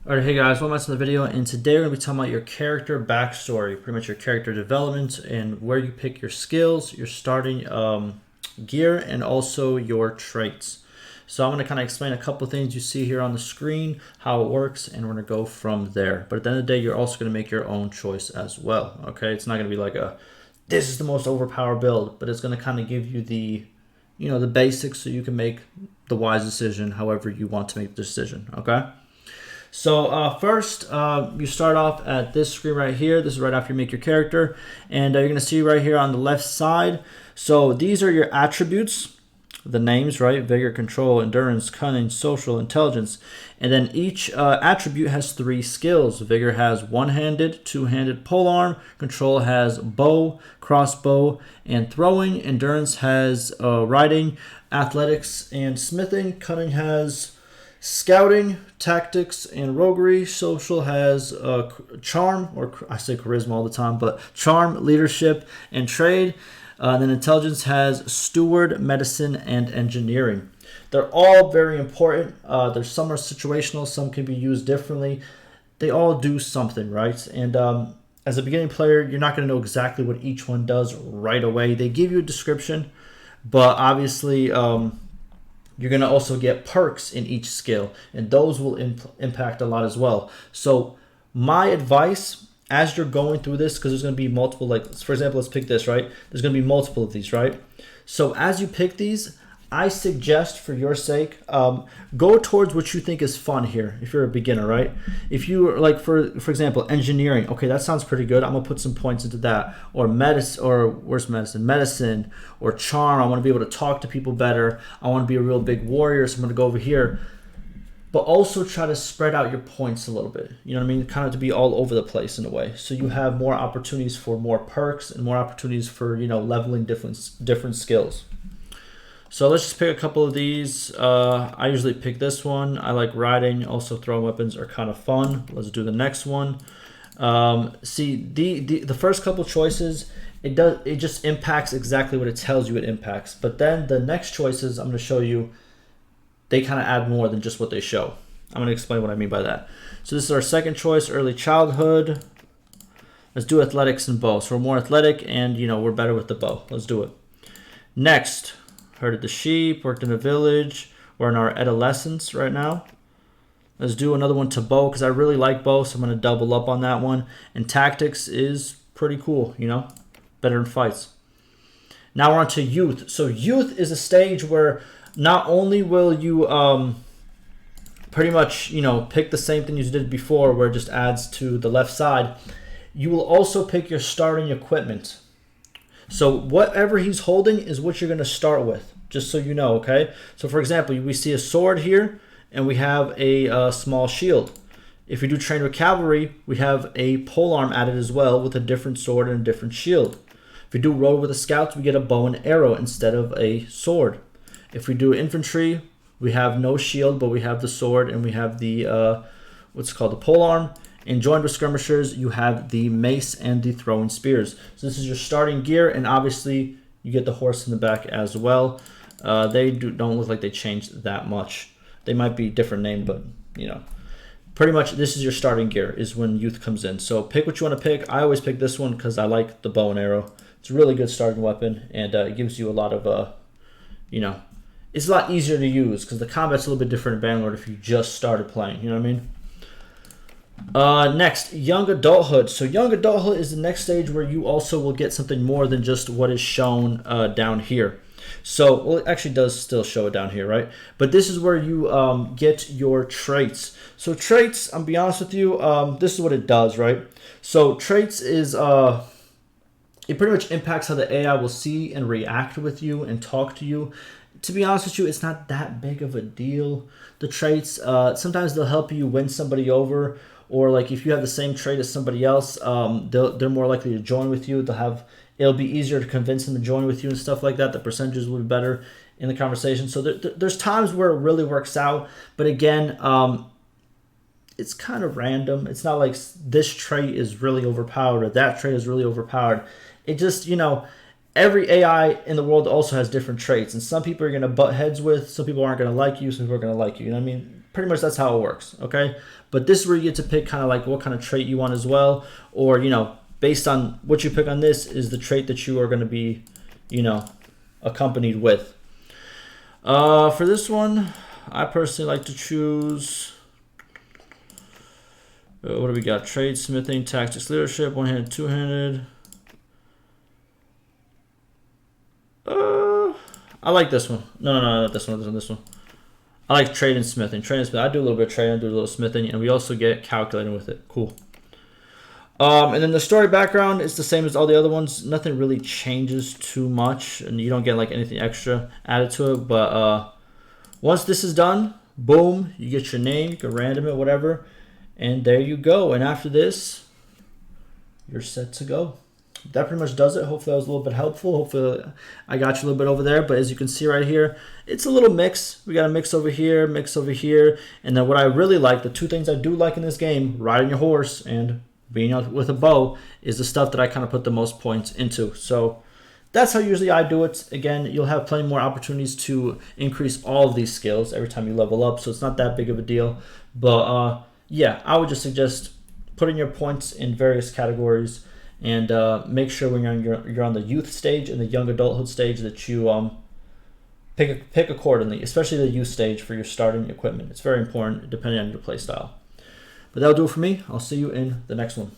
Alright, hey guys, welcome back to the video, and today we're going to be talking about your character backstory, pretty much your character development and where you pick your skills, your starting gear, and also your traits. So I'm going to kind of explain a couple things you see here on the screen, how it works, and we're going to go from there. But at the end of the day, you're also going to make your own choice as well, okay? It's not going to be like this is the most overpowered build, but it's going to kind of give you the basics so you can make the wise decision however you want to make the decision, okay? So first, you start off at this screen right here. This is right after you make your character. And you're going to see right here on the left side. So these are your attributes, the names, right? Vigor, control, endurance, cunning, social, intelligence. And then each attribute has 3 skills. Vigor has one-handed, two-handed polearm. Control has bow, crossbow, and throwing. Endurance has riding, athletics, and smithing. Cunning has scouting, tactics, and roguery. Social has charm, or I say charisma all the time, but charm, leadership, and trade. And then intelligence has steward, medicine, and engineering. They're all very important. There's some are situational, some can be used differently. They all do something, right? And as a beginning player, you're not going to know exactly what each one does right away. They give you a description, but obviously you're going to also get perks in each skill, and those will impact a lot as well. So my advice as you're going through this, because there's going to be multiple, like for example, let's pick this, right? There's going to be multiple of these, right? So as you pick these, I suggest for your sake, go towards what you think is fun here if you're a beginner, right? If you like, for example, engineering, okay, that sounds pretty good. I'm gonna put some points into that. Or medicine, or where's medicine? Medicine or charm. I want to be able to talk to people better. I want to be a real big warrior, so I'm gonna go over here. But also try to spread out your points a little bit. You know what I mean? Kind of to be all over the place in a way. So you have more opportunities for more perks and more opportunities for, leveling different skills. So let's just pick a couple of these. I usually pick this one. I like riding. Also, throwing weapons are kind of fun. Let's do the next one. See, the first couple choices, it just impacts exactly what it tells you it impacts. But then the next choices I'm going to show you, they kind of add more than just what they show. I'm going to explain what I mean by that. So this is our second choice, early childhood. Let's do athletics and bow. So we're more athletic, and we're better with the bow. Let's do it. Next. Herded the sheep, worked in a village. We're in our adolescence right now. Let's do another one to bow, because I really like bow, so I'm going to double up on that one. And tactics is pretty cool, better in fights. Now we're on to youth. So youth is a stage where not only will you pretty much, pick the same thing you did before, where it just adds to the left side, you will also pick your starting equipment. So whatever he's holding is what you're going to start with, just so you know, okay? So for example, we see a sword here, and we have a small shield. If we do train with cavalry, we have a polearm added as well with a different sword and a different shield. If we do roll with the scouts, we get a bow and arrow instead of a sword. If we do infantry, we have no shield, but we have the sword, and we have the, what's called the polearm. And joined with skirmishers, you have the mace and the throwing spears. So this is your starting gear, and obviously you get the horse in the back as well. They don't look like they changed that much. They might be different name, but pretty much this is your starting gear is when youth comes in. So pick what you want to pick. I always pick this one because I like the bow and arrow. It's a really good starting weapon, and it gives you a lot of, it's a lot easier to use because the combat's a little bit different in Bannerlord if you just started playing. You know what I mean? Next, young adulthood. So young adulthood is the next stage where you also will get something more than just what is shown down here. So, well, it actually does still show it down here, right? But this is where you get your traits. So traits, I'm be honest with you, this is what it does, right? So traits is, it pretty much impacts how the AI will see and react with you and talk to you. To be honest with you, it's not that big of a deal. The traits, sometimes they'll help you win somebody over, or like if you have the same trait as somebody else, they're more likely to join with you. It'll be easier to convince them to join with you and stuff like that. The percentages will be better in the conversation. So there's times where it really works out, but again, it's kind of random. It's not like this trait is really overpowered or that trait is really overpowered. It just, every AI in the world also has different traits, and some people are going to butt heads with, some people aren't going to like you, some people are going to like you. You know what I mean? pretty much that's how it works, okay? But this is where you get to pick kind of like what kind of trait you want as well, or, you know, based on what you pick on this is the trait that you are going to be, you know, accompanied with. For this one, I personally like to choose, what do we got? Trade, smithing, tactics, leadership, one-handed, two-handed. I like this one. No, not this one, this one. I like trade and smithing. Trade and smithing. I do a little bit of trading, I do a little smithing, and we also get calculating with it. Cool. And then the story background is the same as all the other ones. Nothing really changes too much, and you don't get like anything extra added to it. But once this is done, boom, you get your name, you can random it, whatever, and there you go. And after this, you're set to go. That pretty much does it. Hopefully that was a little bit helpful. Hopefully I got you a little bit over there. But as you can see right here, it's a little mix. We got a mix over here, and then what I really like, the two things I do like in this game, riding your horse and being out with a bow, is the stuff that I kind of put the most points into. So that's how usually I do it. Again, you'll have plenty more opportunities to increase all of these skills every time you level up, so it's not that big of a deal. But yeah, I would just suggest putting your points in various categories, and make sure when you're on the youth stage and the young adulthood stage that you pick accordingly, especially the youth stage for your starting equipment. It's very important depending on your play style. But that'll do it for me. I'll see you in the next one.